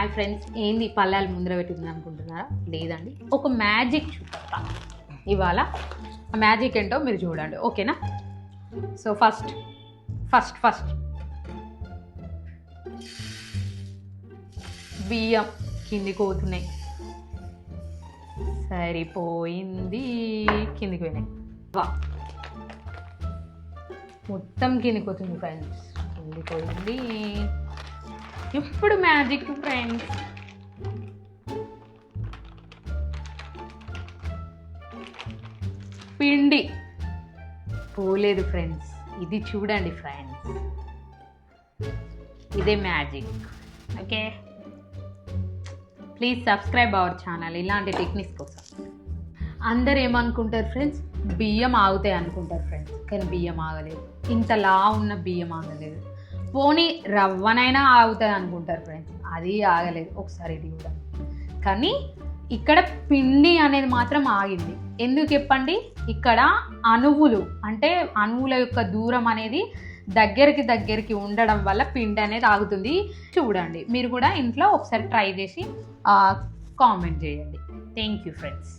Hi friends, ఏంది పళ్ళాలు ముందర పెట్టింది అనుకుంటున్నారా? లేదండి, ఒక మ్యాజిక్ చూపిస్తా ఇవాళ. ఆ మ్యాజిక్ ఏంటో మీరు చూడండి, ఓకేనా? సో ఫస్ట్ బియ్యం కిందికి పోతున్నాయి. సరిపోయింది, కిందికి పోయినాయి. వా, మొత్తం కిందికి పోతుంది ఫ్రెండ్స్, కిందికి పోయింది. ఇప్పుడు మ్యాజిక్ ఫ్రెండ్స్, పిండి పోలేదు ఫ్రెండ్స్. ఇది చూడండి ఫ్రెండ్స్, ఇదే magic. Okay, please subscribe our channel ఇలాంటి టెక్నిక్స్ కోసం. అందరు ఏమనుకుంటారు ఫ్రెండ్స్, బియ్యం ఆగుతాయి అనుకుంటారు ఫ్రెండ్స్, కానీ బియ్యం ఆగలేదు. ఇంతలా ఉన్న బియ్యం ఆగలేదు. పోనీ రవ్వనైనా ఆగుతుంది అనుకుంటారు ఫ్రెండ్స్, అది ఆగలేదు. ఒకసారి ఇది కూడా. కానీ ఇక్కడ పిండి అనేది మాత్రం ఆగింది. ఎందుకు చెప్పండి? ఇక్కడ అణువులు, అంటే అణువుల యొక్క దూరం అనేది దగ్గరికి ఉండడం వల్ల పిండి అనేది ఆగుతుంది. చూడండి, మీరు కూడా ఇంట్లో ఒకసారి ట్రై చేసి కామెంట్ చేయండి. Thank you friends.